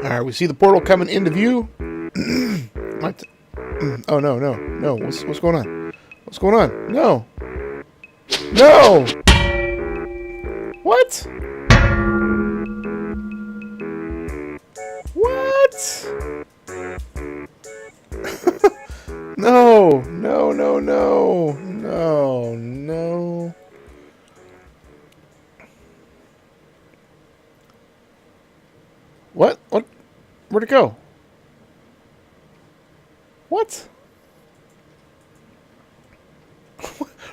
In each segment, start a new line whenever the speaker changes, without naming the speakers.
Alright, we see the portal coming into view. What? Oh, no. What's going on? What's going on? No. No! What? What? No. What? Where'd it go? What?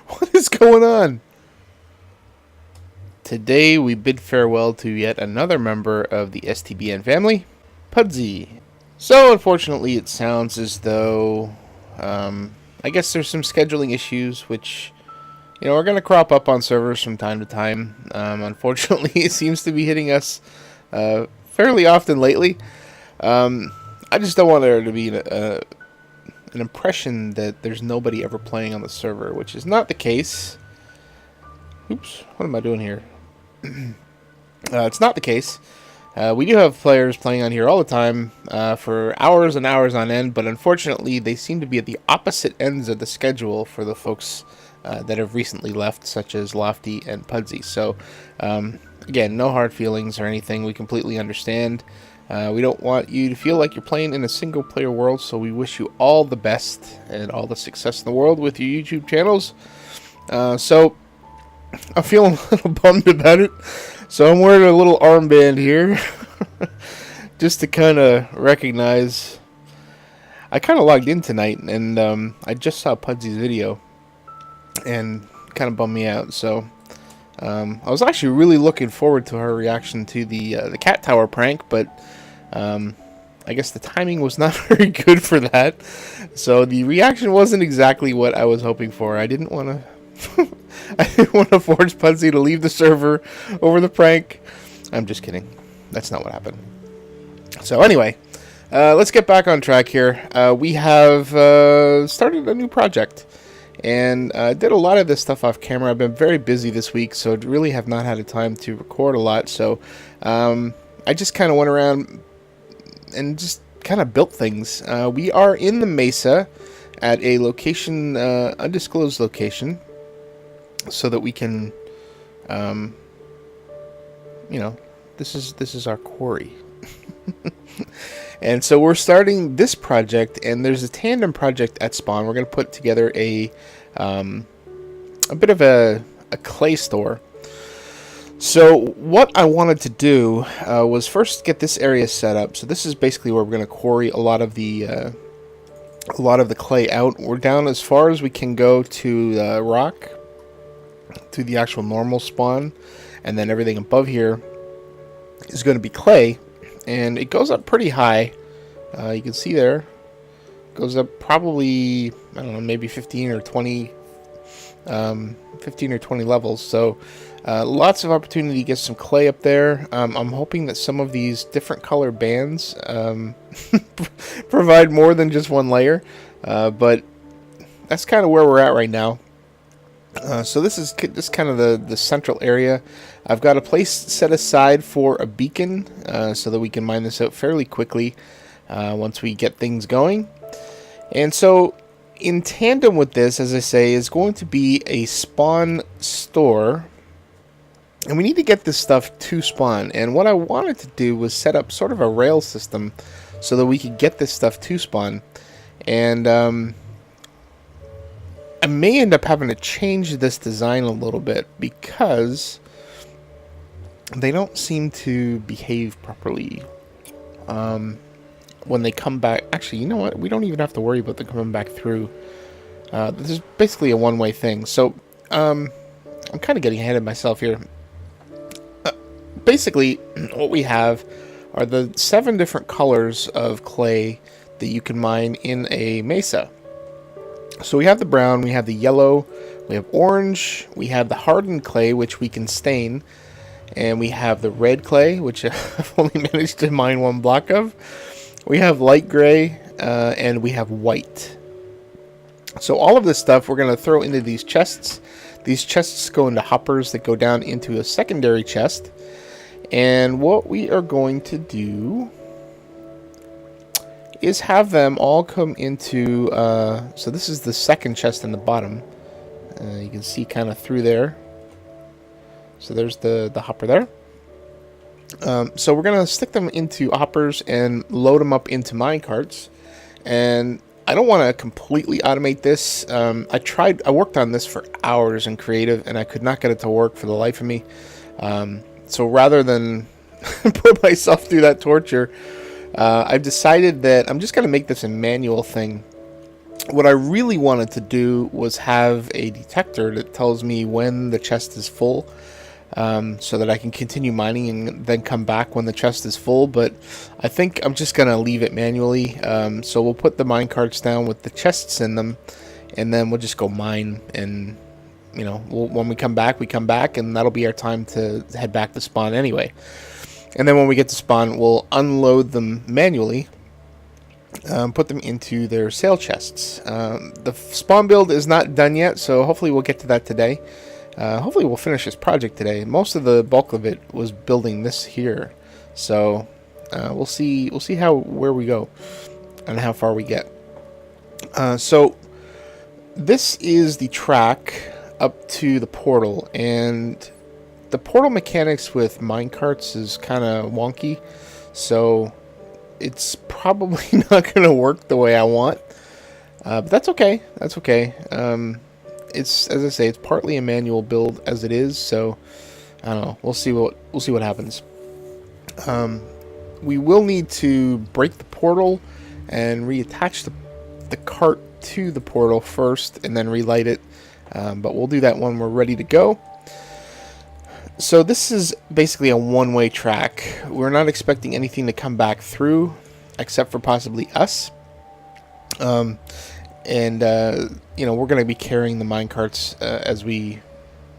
What is going on? Today we bid farewell to yet another member of the STBN family, Pudsey. So unfortunately it sounds as though, I guess there's some scheduling issues which, are going to crop up on servers from time to time. Unfortunately it seems to be hitting us fairly often lately. I just don't want there to be an impression that there's nobody ever playing on the server, which is not the case. Oops, what am I doing here? It's not the case. We do have players playing on here all the time for hours and hours on end, but unfortunately they seem to be at the opposite ends of the schedule for the folks that have recently left, such as Lofty and Pudsey. So, again, no hard feelings or anything. We completely understand. We don't want you to feel like you're playing in a single-player world, so we wish you all the best and all the success in the world with your YouTube channels. So, I'm feeling a little bummed about it. So I'm wearing a little armband here just to kind of recognize. I kind of logged in tonight and I just saw Pudsey's video and kind of bummed me out. So I was actually really looking forward to her reaction to the cat tower prank, but I guess the timing was not very good for that. So the reaction wasn't exactly what I was hoping for. I didn't want to force Pudsey to leave the server over the prank. I'm just kidding. That's not what happened. So anyway, let's get back on track here. We have started a new project. And I did a lot of this stuff off camera. I've been very busy this week, so I really have not had the time to record a lot. So I just kind of went around and just kind of built things. We are in the Mesa at a location, undisclosed location, so that we can, this is our quarry. And so we're starting this project, and there's a tandem project at spawn. We're going to put together a bit of a clay store. So what I wanted to do was first get this area set up. So this is basically where we're going to quarry a lot of the clay out. We're down as far as we can go to rock, to the actual normal spawn, and then everything above here is going to be clay, and it goes up pretty high. You can see there, it goes up probably, I don't know, maybe 15 or 20 levels. So lots of opportunity to get some clay up there. I'm hoping that some of these different color bands provide more than just one layer, but that's kind of where we're at right now. So this is kind of the central area. I've got a place set aside for a beacon so that we can mine this out fairly quickly once we get things going. And so in tandem with this, as I say, is going to be a spawn store. And we need to get this stuff to spawn. And what I wanted to do was set up sort of a rail system so that we could get this stuff to spawn. And I may end up having to change this design a little bit because they don't seem to behave properly when they come back. Actually, you know what? We don't even have to worry about them coming back through. This is basically a one-way thing. So I'm kind of getting ahead of myself here. Basically, what we have are the 7 different colors of clay that you can mine in a mesa. So we have the brown, we have the yellow, we have orange, we have the hardened clay, which we can stain, and we have the red clay, which I've only managed to mine 1 block of. We have light gray, and we have white. So all of this stuff we're going to throw into these chests. These chests go into hoppers that go down into a secondary chest. And what we are going to do is have them all come into, so this is the second chest in the bottom. You can see kind of through there. So there's the hopper there. So we're going to stick them into hoppers and load them up into mine carts. And I don't want to completely automate this. I worked on this for hours in creative, and I could not get it to work for the life of me. So rather than put myself through that torture, I've decided that I'm just going to make this a manual thing. What I really wanted to do was have a detector that tells me when the chest is full, so that I can continue mining and then come back when the chest is full. But I think I'm just going to leave it manually. So we'll put the mine carts down with the chests in them, and then we'll just go mine. And, you know, when we come back, and that'll be our time to head back to spawn anyway. And then when we get to spawn, we'll unload them manually. Put them into their sale chests. The spawn build is not done yet, so hopefully we'll get to that today. Hopefully we'll finish this project today. Most of the bulk of it was building this here, so we'll see where we go and how far we get. So this is the track up to the portal, and the portal mechanics with minecarts is kind of wonky, so it's probably not going to work the way I want, but that's okay. That's okay. It's, as I say, it's partly a manual build as it is, so I don't know. We'll see what happens. We will need to break the portal and reattach the cart to the portal first, and then relight it. But we'll do that when we're ready to go. So this is basically a one-way track. We're not expecting anything to come back through, except for possibly us. You know, we're going to be carrying the minecarts as we,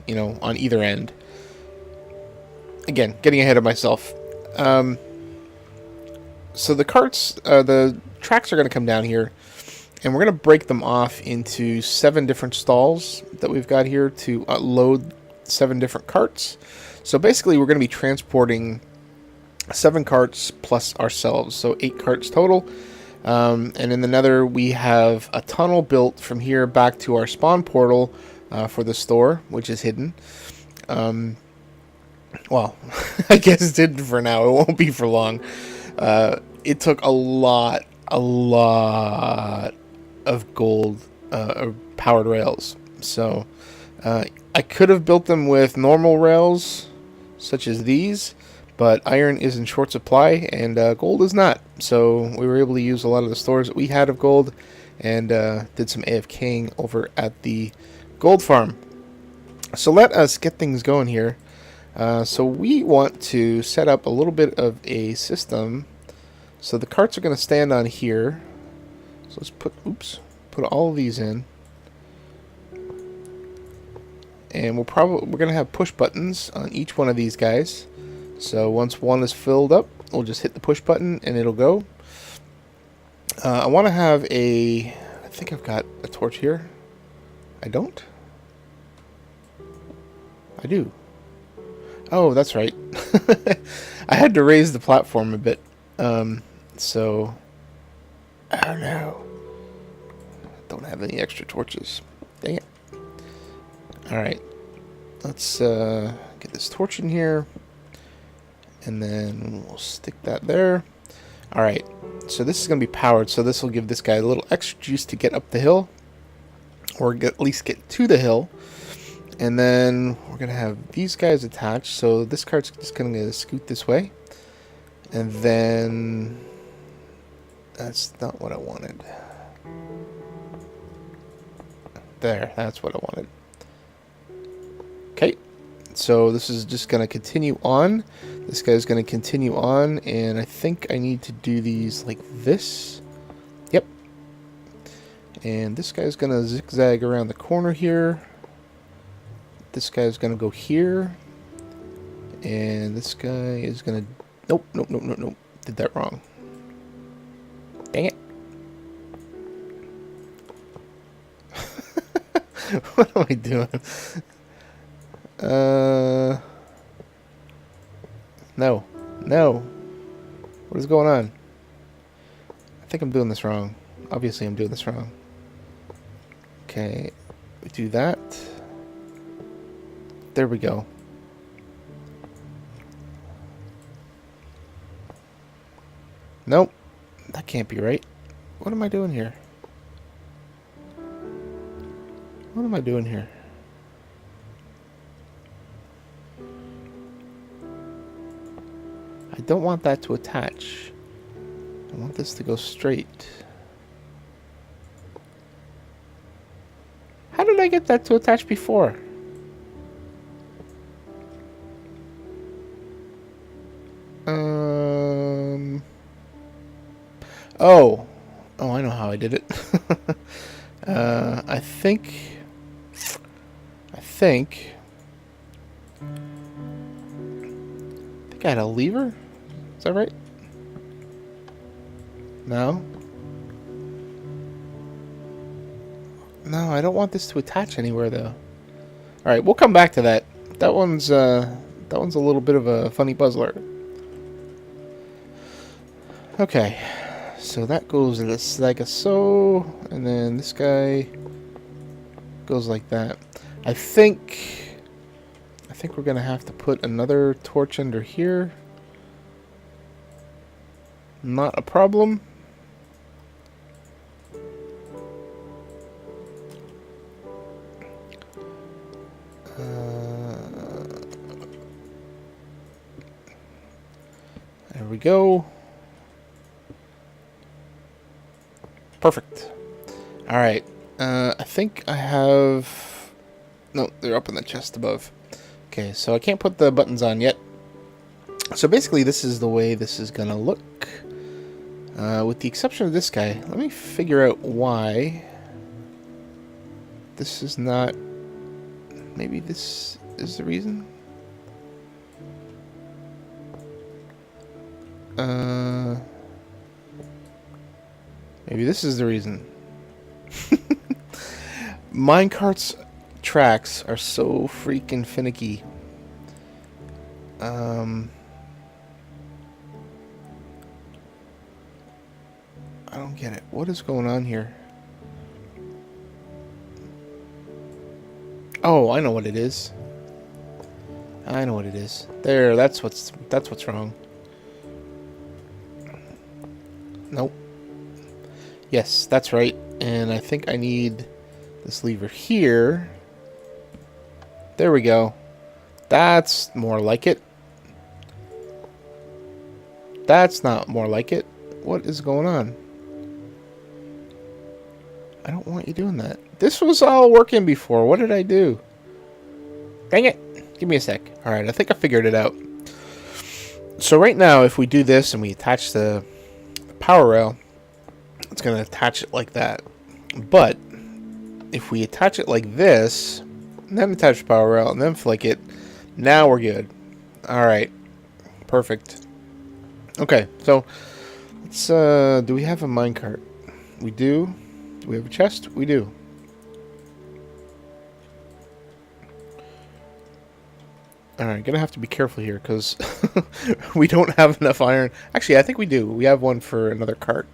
you know, on either end. Again, getting ahead of myself. So the carts, the tracks are going to come down here, and we're going to break them off into 7 different stalls that we've got here to load 7 different carts. So basically we're going to be transporting 7 carts plus ourselves, so 8 carts total. And in the nether we have a tunnel built from here back to our spawn portal for the store, which is hidden. Well, I guess it's hidden for now. It won't be for long. It took a lot of gold powered rails. So I could have built them with normal rails, such as these, but iron is in short supply and gold is not. So we were able to use a lot of the stores that we had of gold, and did some AFKing over at the gold farm. So let us get things going here. So we want to set up a little bit of a system. So the carts are going to stand on here. So let's put all of these in. And we're going to have push buttons on each one of these guys. So once one is filled up, we'll just hit the push button and it'll go. I want to have I think I've got a torch here. I don't? I do. Oh, that's right. I had to raise the platform a bit. So, I don't know. Don't have any extra torches. Dang it. Alright. Let's get this torch in here. And then we'll stick that there. Alright. So this is going to be powered. So this will give this guy a little extra juice to get up the hill. Or at least get to the hill. And then we're going to have these guys attached. So this cart's just going to scoot this way. And then that's not what I wanted. There, that's what I wanted. Okay, so this is just going to continue on. This guy's going to continue on, and I think I need to do these like this. Yep. And this guy's going to zigzag around the corner here. This guy's going to go here. And this guy is going to... Nope. Did that wrong. Dang it. What am I doing? No. What is going on? I think I'm doing this wrong. Obviously, I'm doing this wrong. Okay, we do that. There we go. Nope, that can't be right. What am I doing here? What am I doing here? I don't want that to attach. I want this to go straight. How did I get that to attach before? Oh. Oh, I know how I did it. I think I had a lever? Is that right? No? No, I don't want this to attach anywhere though. Alright, we'll come back to that. That one's a little bit of a funny puzzler. Okay. So that goes like so, and then this guy goes like that. I think we're gonna have to put another torch under here. Not a problem. There we go. Perfect. Alright. I think I have... No, they're up in the chest above. Okay, so I can't put the buttons on yet. So basically this is the way this is gonna look. With the exception of this guy. Let me figure out why this is not... Maybe this is the reason? Maybe this is the reason. Minecart's tracks are so freaking finicky. I don't get it. What is going on here? Oh, I know what it is. I know what it is. There, that's what's wrong. Nope. Yes, that's right. And I think I need this lever here. There we go. That's more like it. That's not more like it. What is going on? I don't want you doing that. This was all working before. What did I do? Dang it. Give me a sec. Alright, I think I figured it out. So right now, if we do this and we attach the power rail, it's going to attach it like that. But if we attach it like this, and then attach the power rail, and then flick it, now we're good. Alright. Perfect. Okay, so let's, do we have a minecart? We do. Do we have a chest? We do. Alright, gonna have to be careful here, because we don't have enough iron. Actually, I think we do. We have one for another cart.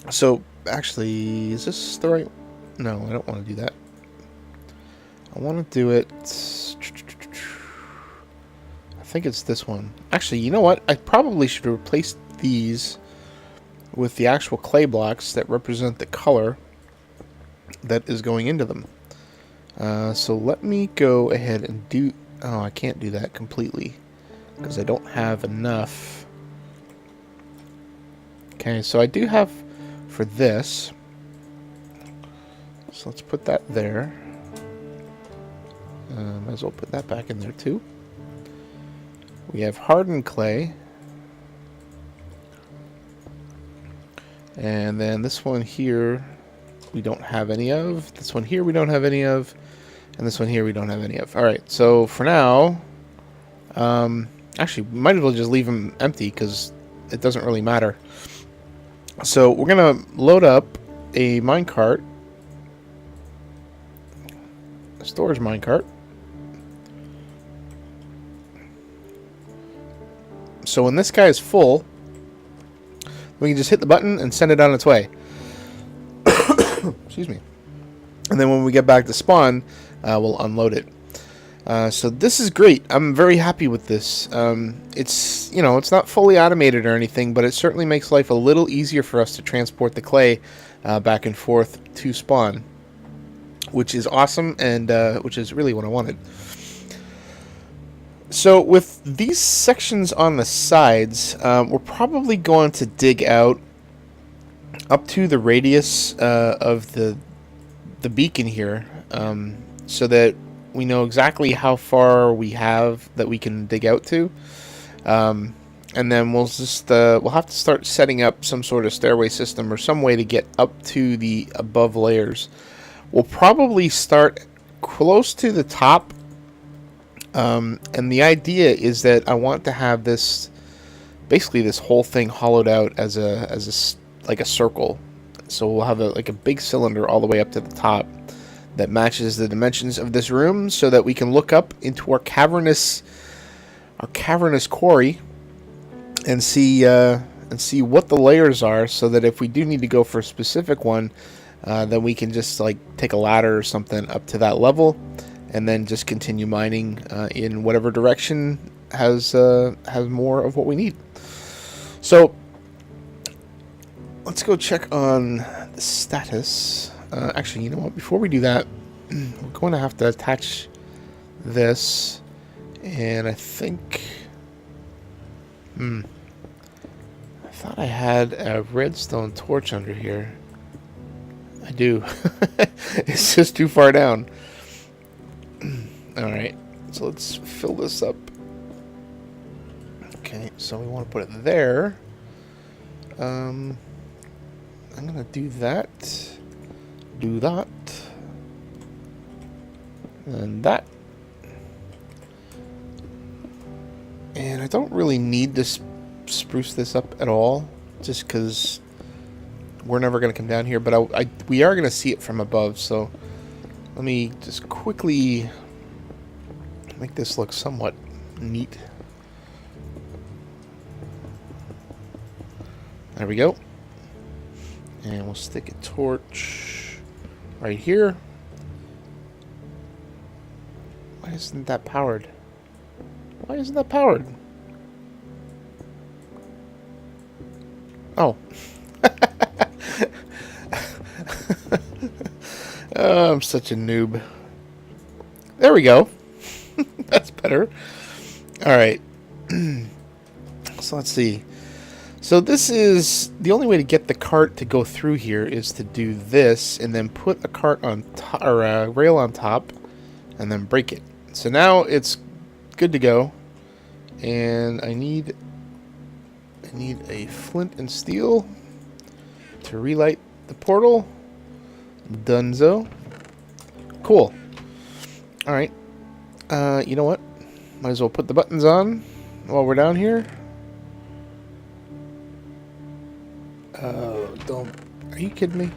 So, actually, is this the right... No, I don't want to do that. I want to do it... I think it's this one. Actually, you know what? I probably should replace these with the actual clay blocks that represent the color that is going into them. So let me go ahead and do... Oh, I can't do that completely because I don't have enough. Okay, so I do have for this. So let's put that there. Might as well put that back in there too. We have hardened clay. And then this one here we don't have any of. This one here we don't have any of. And this one here we don't have any of. Alright, so for now, actually, we might as well just leave them empty because it doesn't really matter. So we're going to load up a minecart, a storage minecart. So when this guy is full, We can just hit the button and send it on its way. Excuse me. And then when we get back to spawn, we'll unload it. So this is great. I'm very happy with this. It's, you know, it's not fully automated or anything, but it certainly makes life a little easier for us to transport the clay back and forth to spawn, which is awesome, and which is really what I wanted. So with these sections on the sides, we're probably going to dig out up to the radius of the beacon here, so that we know exactly how far we have that we can dig out to, and then we'll just we'll have to start setting up some sort of stairway system or some way to get up to the above layers. We'll probably start close to the top, and the idea is that I want to have this, basically this whole thing hollowed out as a like a circle. So we'll have like a big cylinder all the way up to the top that matches the dimensions of this room, so that we can look up into our cavernous quarry and see what the layers are, so that if we do need to go for a specific one, then we can just like take a ladder or something up to that level, and then just continue mining in whatever direction has more of what we need. So let's go check on the status. Actually, you know what? Before we do that, we're going to have to attach this, and I think I thought I had a redstone torch under here. I do. It's just too far down. Alright, so let's fill this up. Okay, so we want to put it there. I'm gonna do that, and that. And I don't really need to spruce this up at all, just because we're never going to come down here, but we are going to see it from above. So let me just quickly make this look somewhat neat. There we go. And we'll stick a torch right here. Why isn't that powered? Why isn't that powered? Oh. Oh, I'm such a noob. There we go. That's better. Alright. So let's see. So this is the only way to get the cart to go through here is to do this and then put a cart on top, or a rail on top, and then break it. So now it's good to go. And I need a flint and steel to relight the portal. Dunzo. Cool. Alright. You know what? Might as well put the buttons on while we're down here. Don't. Are you kidding me?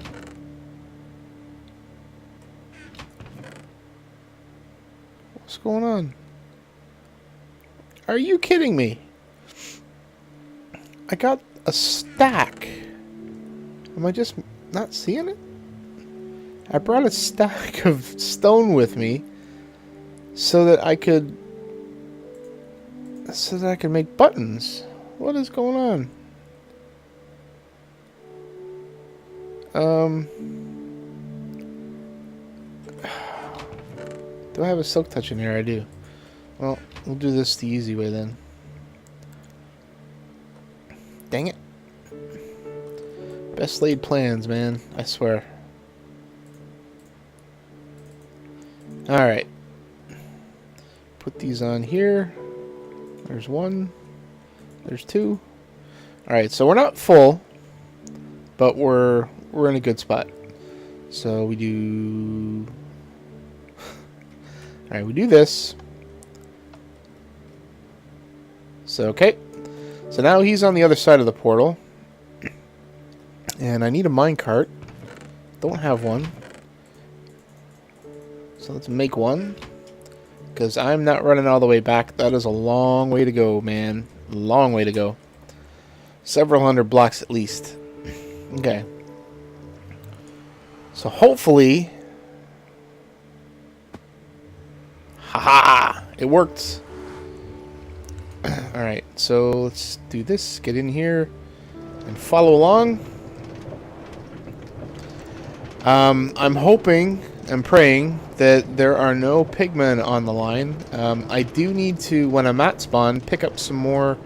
What's going on? Are you kidding me? I got a stack. Am I just not seeing it? I brought a stack of stone with me so that I could make buttons. What is going on? Do I have a silk touch in here? I do. Well, we'll do this the easy way then. Dang it. Best laid plans, man. I swear. Alright. Put these on here. There's one. There's two. Alright, so we're not full, but we're in a good spot. So we do... Alright, we do this. So, okay. So now he's on the other side of the portal. And I need a minecart. Don't have one. So let's make one. Because I'm not running all the way back. That is a long way to go, man. Long way to go. Several hundred blocks at least. Okay. So hopefully... Haha! It worked! Alright, so let's do this. Get in here and follow along. I'm hoping and praying that there are no pigmen on the line. I do need to, when I'm at spawn, pick up some more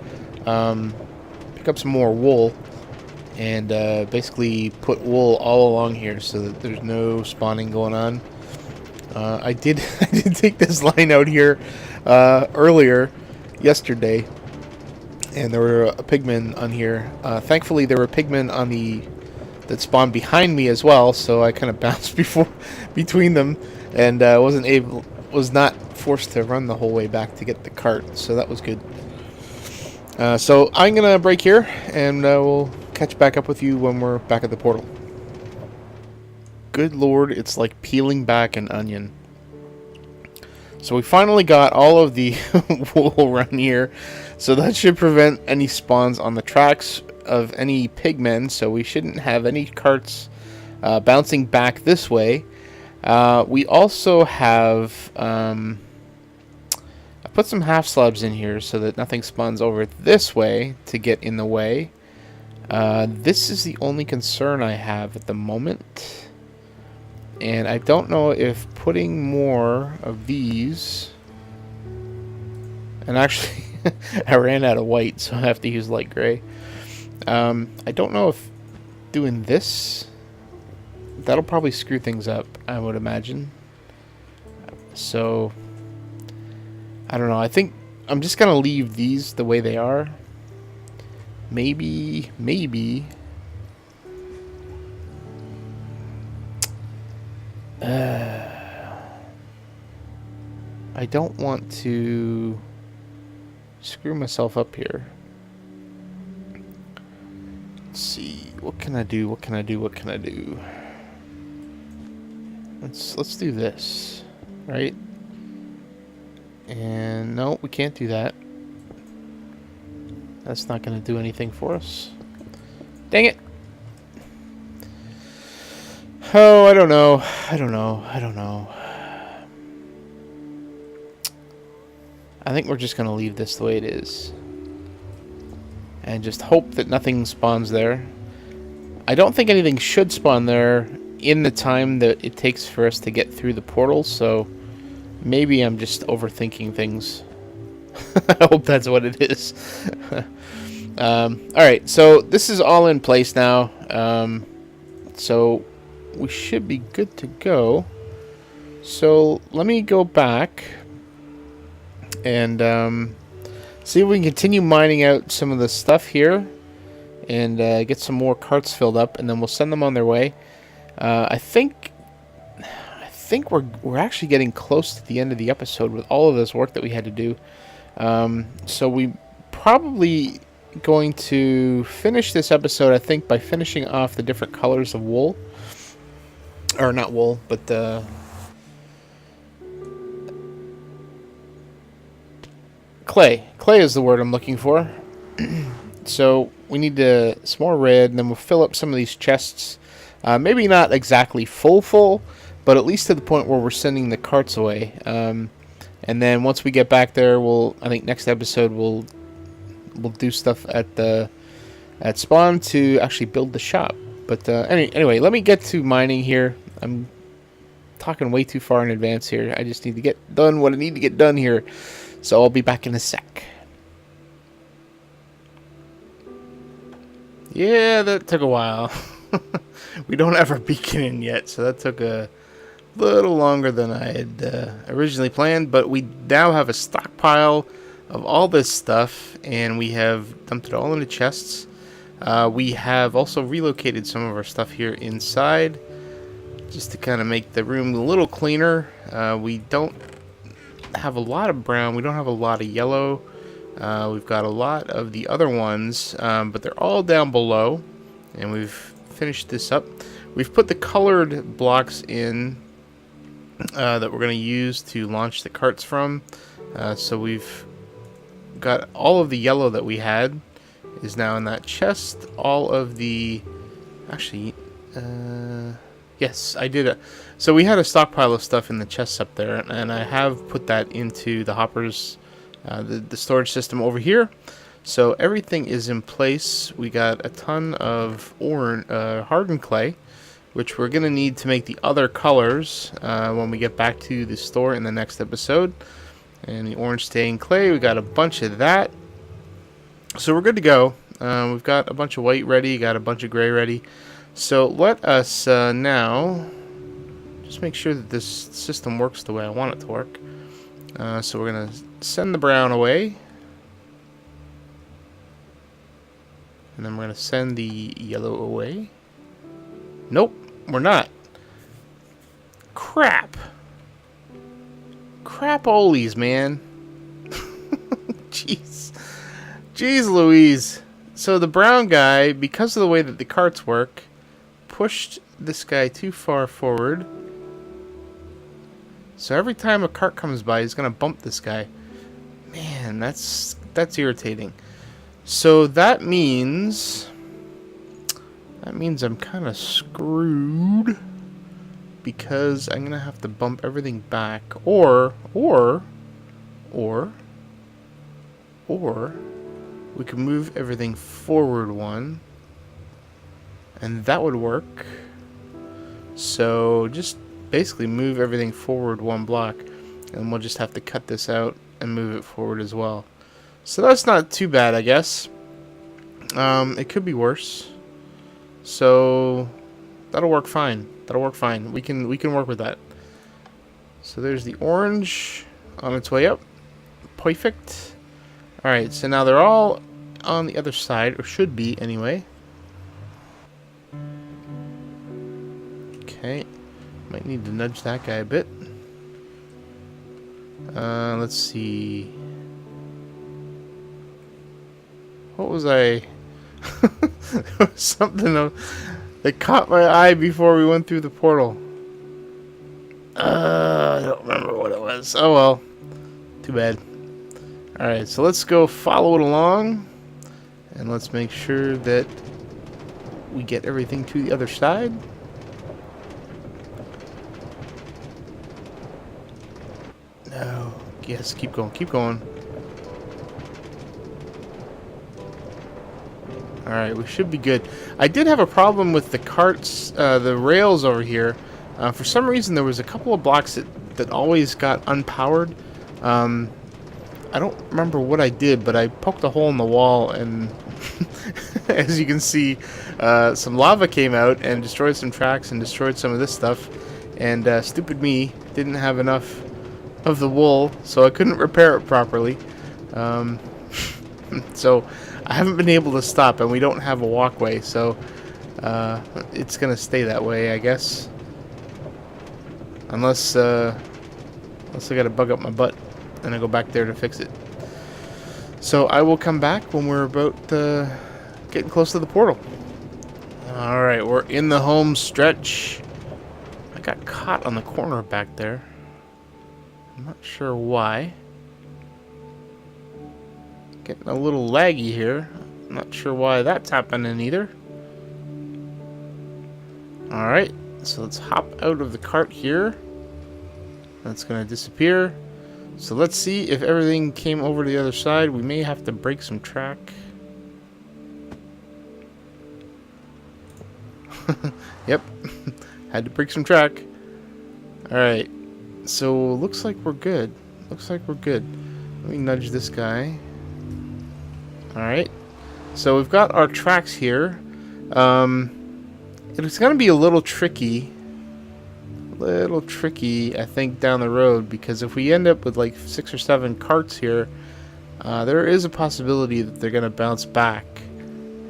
wool and basically put wool all along here so that there's no spawning going on. I did take this line out here earlier yesterday, and there were pigmen on here. Thankfully, there were pigmen on that spawned behind me as well, so I kind of bounced between them, and was not forced to run the whole way back to get the cart, so that was good. So I'm gonna break here, and we'll catch back up with you when we're back at the portal. Good lord, it's like peeling back an onion. So we finally got all of the wool around here, so that should prevent any spawns on the tracks of any pigmen, so we shouldn't have any carts bouncing back this way. We also have I put some half slabs in here so that nothing spawns over this way to get in the way. This is the only concern I have at the moment. And I don't know if putting more of these... And actually, I ran out of white, so I have to use light gray. I don't know if doing this... That'll probably screw things up, I would imagine. So... I don't know. I think I'm just going to leave these the way they are. Maybe... I don't want to screw myself up here. Let's see. What can I do? What can I do? What can I do? Let's do this, right? And no, we can't do that. That's not going to do anything for us. Dang it. Oh, I don't know. I think we're just going to leave this the way it is. And just hope that nothing spawns there. I don't think anything should spawn there in the time that it takes for us to get through the portal, so maybe I'm just overthinking things. I hope that's what it is. Alright, so this is all in place now. So we should be good to go. So let me go back and see if we can continue mining out some of the stuff here and get some more carts filled up, and then we'll send them on their way. I think we're actually getting close to the end of the episode with all of this work that we had to do. So we probably going to finish this episode, I think, by finishing off the different colors of wool. Or not wool, but clay. Clay is the word I'm looking for. So we need some more red, and then we'll fill up some of these chests. Maybe not exactly full, but at least to the point where we're sending the carts away. And then once we get back there, I think next episode we'll do stuff at spawn to actually build the shop. But anyway, let me get to mining here. I'm talking way too far in advance here. I just need to get done what I need to get done here. So I'll be back in a sec. Yeah, that took a while. We don't have our beacon in yet, so that took a little longer than I had originally planned. But we now have a stockpile of all this stuff, and we have dumped it all into chests. We have also relocated some of our stuff here inside, just to kind of make the room a little cleaner. We don't have a lot of brown. We don't have a lot of yellow. We've got a lot of the other ones, but they're all down below, and we've finished this up. We've put the colored blocks in that we're going to use to launch the carts from. So we've got all of the yellow that we had, is now in that chest. All of the... Actually, yes, I did. So we had a stockpile of stuff in the chests up there, and I have put that into the hoppers, the storage system over here. So everything is in place. We got a ton of hardened clay, which we're going to need to make the other colors when we get back to the store in the next episode. And the orange stained clay, we got a bunch of that. So we're good to go. We've got a bunch of white ready, got a bunch of gray ready. So let us now just make sure that this system works the way I want it to work. So we're going to send the brown away. And then we're going to send the yellow away. Nope, we're not. Crap. Crap-olies, man. Jeez. Jeez Louise. So the brown guy, because of the way that the carts work, pushed this guy too far forward. So every time a cart comes by, he's going to bump this guy. Man, that's irritating. So that means I'm kind of screwed, because I'm going to have to bump everything back, or we can move everything forward one, and that would work. So just basically move everything forward one block, and we'll just have to cut this out and move it forward as well. So that's not too bad, I guess. It could be worse. So that'll work fine. That'll work fine. We can work with that. So there's the orange on its way up. Perfect. Alright, so now they're all on the other side, or should be anyway. Okay. Might need to nudge that guy a bit. Let's see. What was I... There was something that caught my eye before we went through the portal. I don't remember what it was. Oh well. Too bad. Alright, so let's go follow it along. And let's make sure that we get everything to the other side. No. Yes, keep going, keep going. Alright, we should be good. I did have a problem with the carts, the rails over here. For some reason, there was a couple of blocks that always got unpowered. I don't remember what I did, but I poked a hole in the wall, and as you can see, some lava came out and destroyed some tracks and destroyed some of this stuff. And stupid me didn't have enough of the wool, so I couldn't repair it properly. So I haven't been able to stop, and we don't have a walkway, so it's gonna stay that way, I guess. Unless I gotta bug up my butt and I go back there to fix it. So I will come back when we're about getting close to the portal. Alright, we're in the home stretch. I got caught on the corner back there. I'm not sure why. Getting a little laggy here. Not sure why that's happening either. Alright, so let's hop out of the cart here. That's going to disappear. So let's see if everything came over to the other side. We may have to break some track. Yep, had to break some track. Alright, so looks like we're good. Looks like we're good. Let me nudge this guy. Alright, so we've got our tracks here. It's going to be a little tricky, I think, down the road, because if we end up with like 6 or 7 carts here, there is a possibility that they're going to bounce back,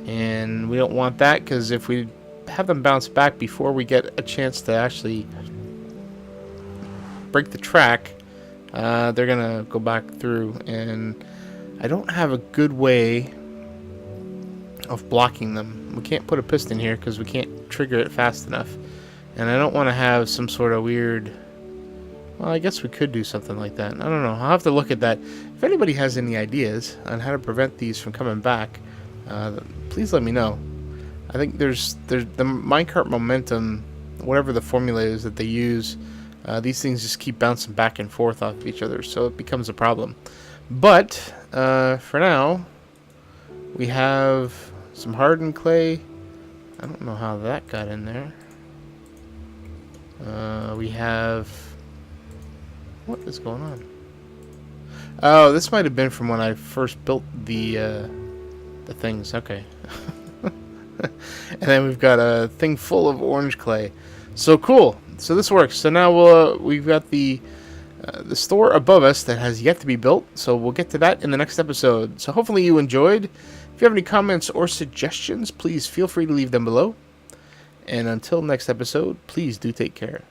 and we don't want that, because if we have them bounce back before we get a chance to actually break the track, they're going to go back through, and I don't have a good way of blocking them. We can't put a piston here because we can't trigger it fast enough. And I don't want to have some sort of weird... Well, I guess we could do something like that. I don't know. I'll have to look at that. If anybody has any ideas on how to prevent these from coming back, please let me know. I think there's the minecart momentum, whatever the formula is that they use. These things just keep bouncing back and forth off of each other, so it becomes a problem. But for now, we have some hardened clay. I don't know how that got in there. We have... What is going on? Oh, this might have been from when I first built the things. Okay. And then we've got a thing full of orange clay. So cool. So this works. So now we've got the store above us that has yet to be built. So we'll get to that in the next episode. So hopefully you enjoyed. If you have any comments or suggestions, please feel free to leave them below. And until next episode, please do take care.